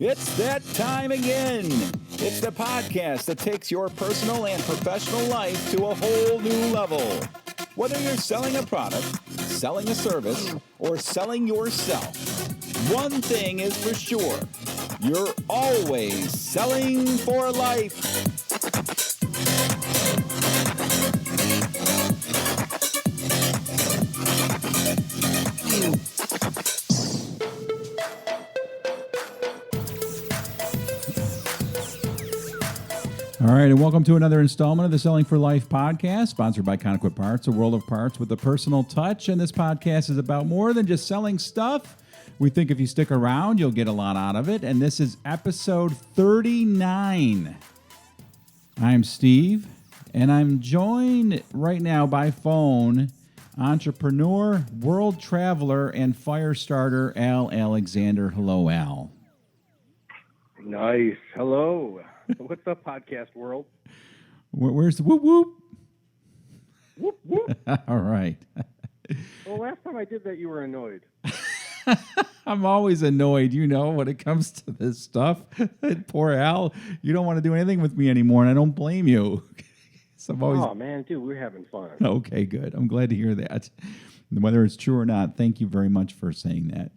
It's that time again. It's the podcast that takes your personal and professional life to a whole new level. Whether you're selling a product, selling a service, or selling yourself, one thing is for sure. You're always selling for life. All right, and welcome to another installment of the Selling for Life podcast, sponsored by Conoquit Parts, a world of parts with a personal touch. And this podcast is about more than just selling stuff. We think if you stick around, you'll get a lot out of it. And this is episode 39. I'm Steve, and I'm joined right now by phone, entrepreneur, world traveler, and fire starter, Al Alexander. Hello, Al. Nice. Hello. What's up, podcast world? Where's the whoop whoop? Whoop whoop. All right. Well, last time I did that, you were annoyed. I'm always annoyed, when it comes to this stuff. Poor Al, you don't want to do anything with me anymore, and I don't blame you. So I'm always... Oh, man, dude, we're having fun. Okay, good. I'm glad to hear that. Whether it's true or not, thank you very much for saying that.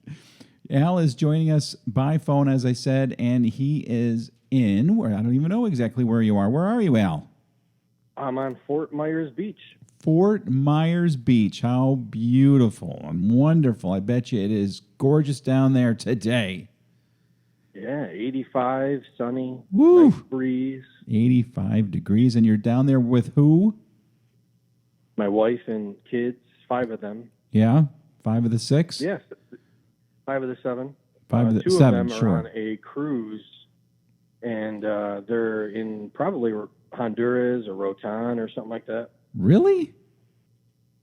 Al is joining us by phone, as I said, and he is in where I don't even know exactly where you are. Where are you, Al? I'm on Fort Myers Beach. Fort Myers Beach. How beautiful and wonderful. I bet you it is gorgeous down there today. Yeah, 85, sunny, Woo. nice breeze. 85 degrees. And you're down there with who? My wife and kids, 5 of them. Yeah? 5 of the 6? Yes, 5 of the 7. 5 of the 2 7, of them sure. are on a cruise, and they're in probably Honduras or Rotan or something like that. Really?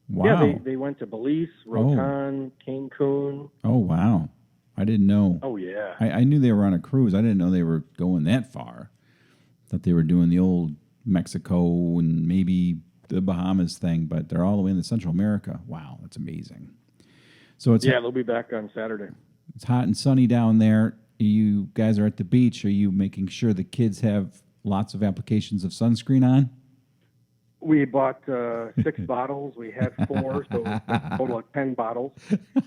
Wow. Yeah, they went to Belize, Rotan, Cancun. Oh, wow. I didn't know. Oh, yeah. I knew they were on a cruise. I didn't know they were going that far. Thought they were doing the old Mexico and maybe the Bahamas thing, but they're all the way in Central America. Wow, that's amazing. So it's they'll be back on Saturday. It's hot and sunny down there. You guys are at the beach. Are you making sure the kids have lots of applications of sunscreen on? We bought 6 bottles. We had 4, so a total of 10 bottles.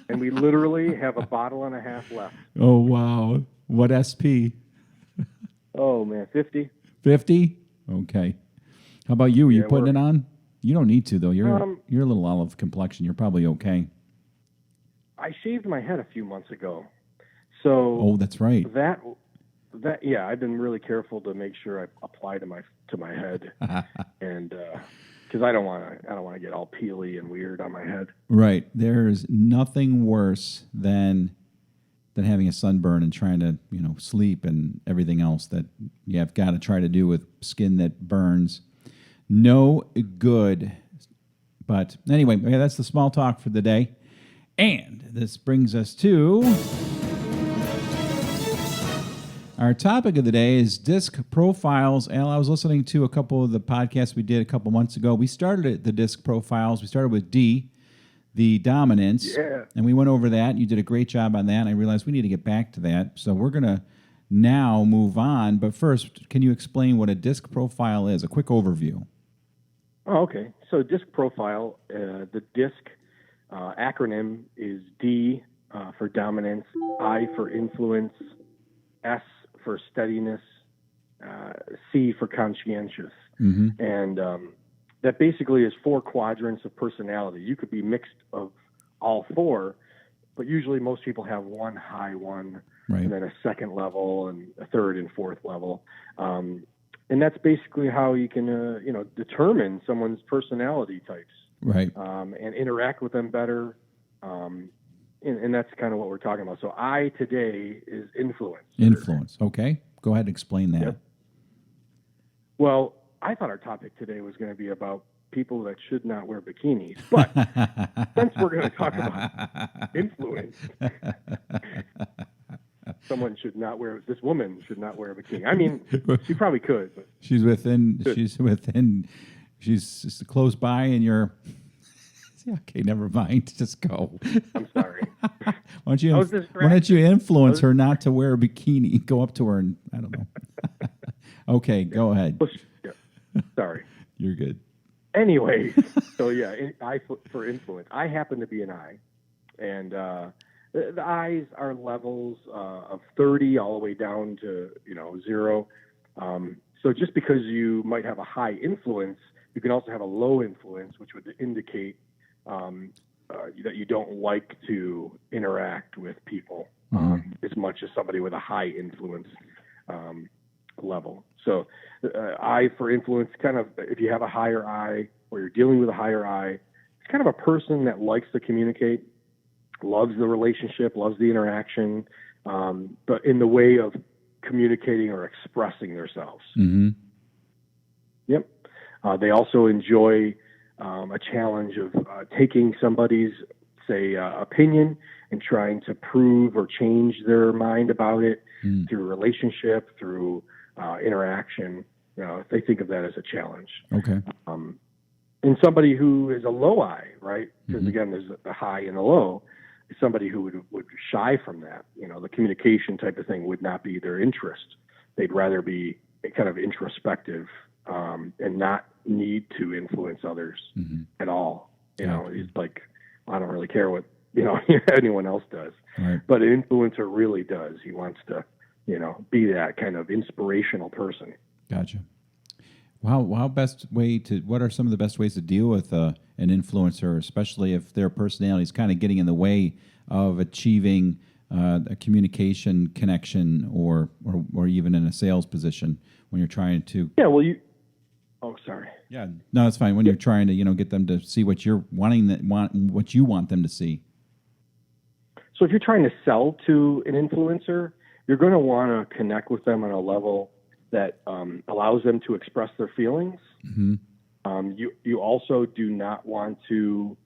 And we literally have a bottle and a half left. Oh, wow. What SP? Oh, man, 50. 50? Okay. How about you? Are you Yeah, putting it on? You don't need to, though. You're a little olive complexion. You're probably okay. I shaved my head a few months ago. So oh, that's right. That yeah, I've been really careful to make sure I apply to my head, and because I don't want to get all peely and weird on my head. Right. There's nothing worse than having a sunburn and trying to sleep and everything else that you have got to try to do with skin that burns. No good. But anyway, that's the small talk for the day. And this brings us to our topic of the day is disc profiles. Al, I was listening to a couple of the podcasts we did a couple months ago. We started at the disc profiles. We started with D, the dominance. Yeah. And we went over that. You did a great job on that. And I realized we need to get back to that. So we're going to now move on. But first, can you explain what a disc profile is? A quick overview. Oh, okay. So disc profile, the disc acronym is D for dominance, I for influence, S for steadiness, C for conscientious. Mm-hmm. And that basically is 4 quadrants of personality. You could be mixed of all 4, but usually most people have one high one, right, and then a second level and a third and fourth level. And that's basically how you can, determine someone's personality types. Right. And interact with them better. And that's kind of what we're talking about. So I today is influence. Influence. Okay. Go ahead and explain that. Yep. Well, I thought our topic today was going to be about people that should not wear bikinis. But since we're going to talk about influence, this woman should not wear a bikini. I mean, she probably could. But she's close by and you're... Okay, never mind. Just go. I'm sorry. I was why don't you influence distracted. her not to wear a bikini? Go up to her and I don't know. Okay, go ahead. Yeah, sorry. You're good. Anyways, so yeah, I for influence. I happen to be an I, and the I's are levels of 30 all the way down to 0. So just because you might have a high influence, you can also have a low influence, which would indicate that you don't like to interact with people as much as somebody with a high influence level. So I for influence, kind of, if you have a higher I or you're dealing with a higher I, it's kind of a person that likes to communicate, loves the relationship, loves the interaction, but in the way of communicating or expressing themselves. Mm-hmm. Yep. They also enjoy a challenge of taking somebody's, say, opinion and trying to prove or change their mind about it through relationship, through interaction. They think of that as a challenge. Okay. And somebody who is a low I, right? Because again, there's a high and a low. Somebody who would shy from that. The communication type of thing would not be their interest. They'd rather be kind of introspective and not need to influence others at all. It's like, I don't really care what anyone else does. Right. But an influencer really does. He wants to be that kind of inspirational person. Gotcha. Wow. What are some of the best ways to deal with an influencer, especially if their personality is kind of getting in the way of achieving a communication connection or even in a sales position when you're trying to? Yeah. Well, oh, sorry. Yeah. No, that's fine. When you're trying to, get them to see what you're what you want them to see. So if you're trying to sell to an influencer, you're going to want to connect with them on a level that allows them to express their feelings. Mm-hmm. You also do not want to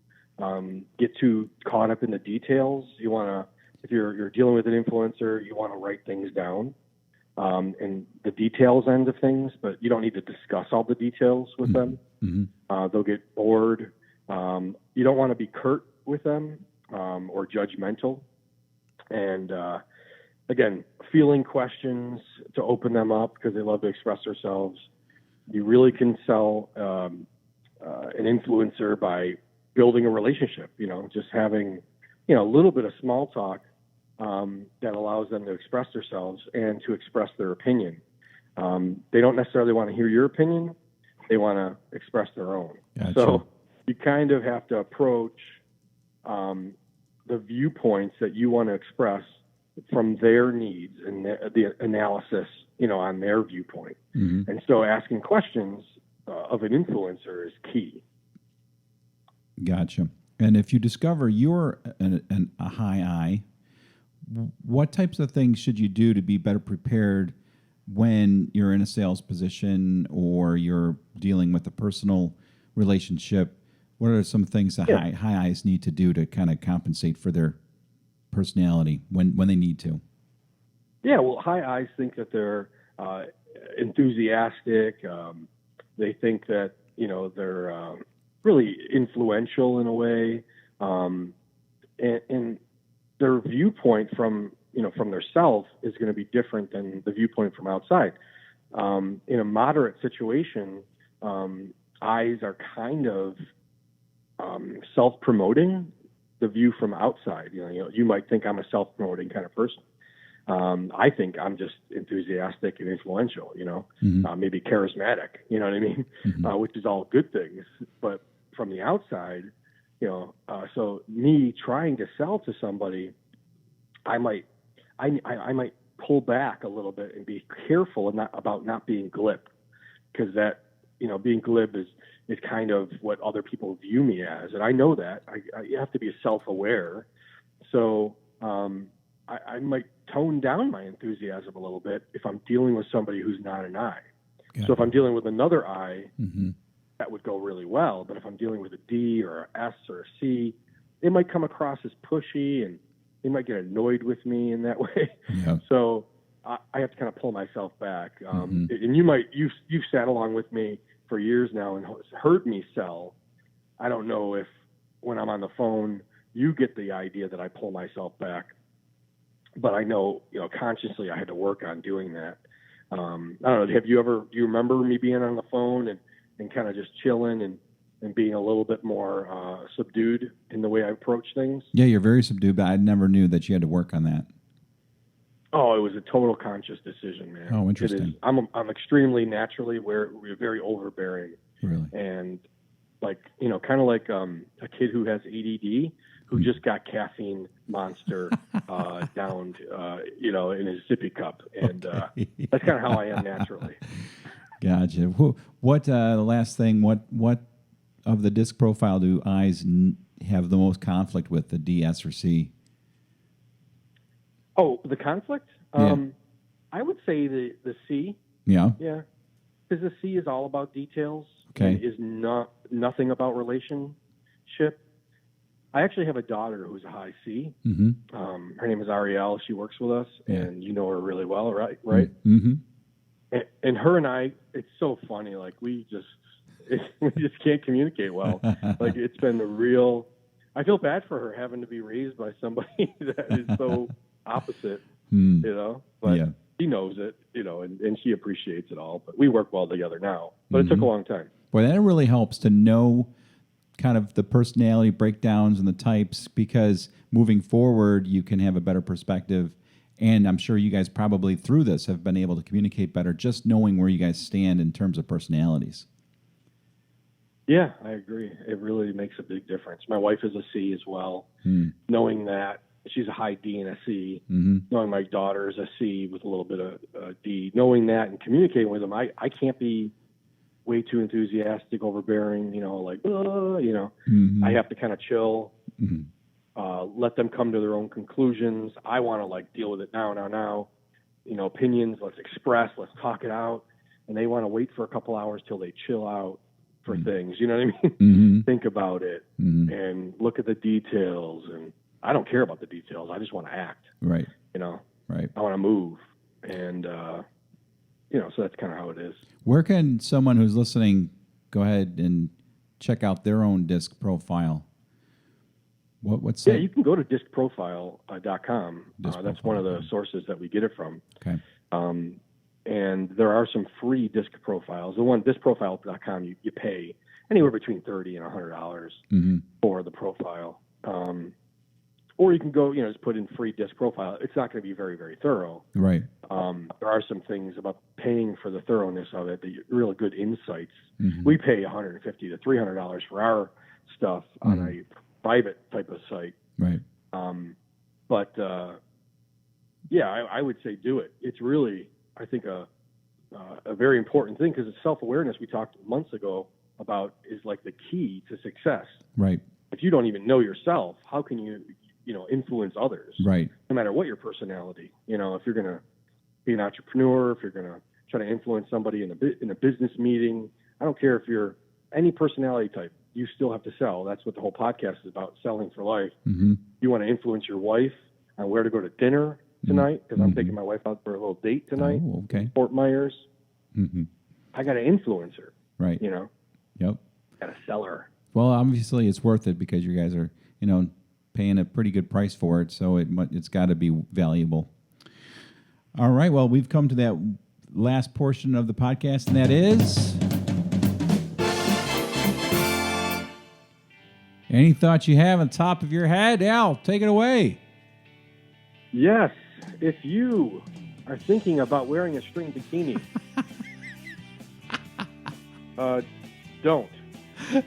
get too caught up in the details. You want to, if you're dealing with an influencer, you want to write things down and the details end of things, but you don't need to discuss all the details with them. Mm-hmm. They'll get bored. You don't want to be curt with them or judgmental. And again, feeling questions to open them up because they love to express themselves. You really can sell an influencer by building a relationship, just having, a little bit of small talk that allows them to express themselves and to express their opinion. They don't necessarily want to hear your opinion. They want to express their own. Gotcha. So you kind of have to approach the viewpoints that you want to express from their needs and the analysis, on their viewpoint. Mm-hmm. And so asking questions of an influencer is key. Gotcha. And if you discover you're a high I, what types of things should you do to be better prepared when you're in a sales position or you're dealing with a personal relationship? What are some things that high I's need to do to kind of compensate for their personality when they need to? Yeah, well, high I's think that they're enthusiastic. They think that, they're really influential in a way. And their viewpoint from their self is going to be different than the viewpoint from outside. In a moderate situation, I's are kind of self-promoting the view from outside. You might think I'm a self-promoting kind of person. I think I'm just enthusiastic and influential, maybe charismatic, you know what I mean? Mm-hmm. Which is all good things. But from the outside, so me trying to sell to somebody, I might pull back a little bit and be careful about not being glib, because that, being glib is kind of what other people view me as. And I know that. You have to be self-aware. So I might tone down my enthusiasm a little bit if I'm dealing with somebody who's not an I. Yeah. So if I'm dealing with another I, that would go really well. But if I'm dealing with a D or an S or a C, it might come across as pushy and they might get annoyed with me in that way. Yeah. So I have to kind of pull myself back. And you've sat along with me for years now and heard me sell. I don't know if when I'm on the phone you get the idea that I pull myself back. But I know, consciously I had to work on doing that. I don't know. Do you remember me being on the phone and kind of just chilling and being a little bit more subdued in the way I approach things? Yeah, you're very subdued, but I never knew that you had to work on that. Oh, it was a total conscious decision, man. Oh, interesting. I'm extremely naturally we're very overbearing. Really? And kind of like a kid who has ADD who just got caffeine Monster downed, in his sippy cup. And that's kind of how I am naturally. Gotcha. What the last thing, what of the disc profile do eyes have the most conflict with, the D, S, or C? Oh, the conflict? Yeah. I would say the C. Yeah. Yeah. Because the C is all about details. Okay. It is nothing about relationship. I actually have a daughter who's a high C. Mm-hmm. Her name is Ariel. She works with us, Yeah. and you know her really well, right? Right. Mm-hmm. And her and I, it's so funny. Like we just can't communicate well. Like it's been a real. I feel bad for her having to be raised by somebody that is so opposite. But Yeah. she knows it, and she appreciates it all. But we work well together now. But it took a long time. Boy, that really helps to know kind of the personality breakdowns and the types, because moving forward, you can have a better perspective. And I'm sure you guys probably through this have been able to communicate better, just knowing where you guys stand in terms of personalities. Yeah, I agree. It really makes a big difference. My wife is a C as well. Knowing that she's a high D and a C, knowing my daughter is a C with a little bit of D, knowing that and communicating with them, I can't be way too enthusiastic, overbearing, I have to kind of chill, let them come to their own conclusions. I want to deal with it now, opinions, let's express, let's talk it out. And they want to wait for a couple hours till they chill out for things. You know what I mean? Think about it and look at the details. And I don't care about the details. I just want to act. Right. Right. I want to move. And, so that's kind of how it is. Where can someone who's listening go ahead and check out their own disc profile? What's you can go to discprofile.com. That's one of the sources that we get it from. Okay. And there are some free disc profiles. The one, discprofile.com, you pay anywhere between $30 and $100 for the profile. Or you can go, just put in free disc profile. It's not going to be very, very thorough. Right. There are some things about paying for the thoroughness of it, the really good insights. We pay $150 to $300 for our stuff on a private type of site. Right. I would say do it. It's really, I think, a very important thing, because it's self-awareness we talked months ago about is the key to success. Right. If you don't even know yourself, how can you, influence others? Right. No matter what your personality, if you're going to be an entrepreneur, if you're going to try to influence somebody in a business meeting, I don't care if you're any personality type, you still have to sell. That's what the whole podcast is about, selling for life. You want to influence your wife on where to go to dinner tonight, because I'm taking my wife out for a little date tonight. Oh, okay. Fort Myers. I got to influence her. Right. Yep. Got to sell her. Well, obviously it's worth it, because you guys are, paying a pretty good price for it, so it's got to be valuable. All right. Well, we've come to that last portion of the podcast, and that is any thoughts you have on top of your head. Al, take it away. Yes. If you are thinking about wearing a string bikini, don't. Just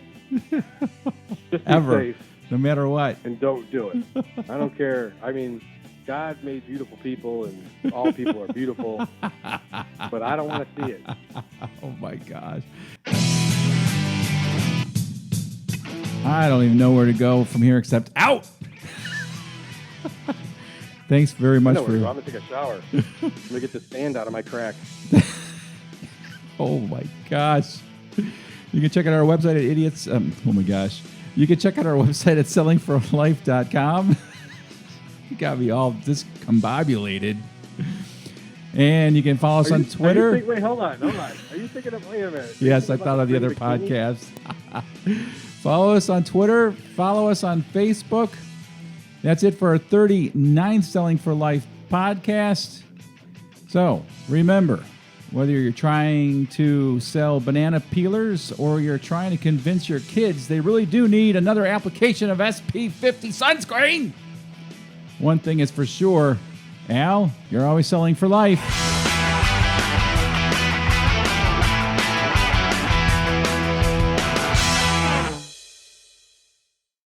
be Ever. safe. No matter what. And don't do it. I don't care. I mean, God made beautiful people, and all people are beautiful, but I don't want to see it. Oh, my gosh. I don't even know where to go from here except out. Thanks very much for... I'm going to take a shower. I'm going to get the sand out of my crack. Oh, my gosh. You can check out our website at idiots... oh, my gosh. You can check out our website at sellingforlife.com. You got me all discombobulated. And you can follow us on Twitter. Wait, hold on. Are you thinking of... Wait a minute. Yes, I thought of the other podcast. Follow us on Twitter. Follow us on Facebook. That's it for our 39th Selling for Life podcast. So remember, whether you're trying to sell banana peelers or you're trying to convince your kids they really do need another application of SP50 sunscreen, one thing is for sure, Al, you're always selling for life.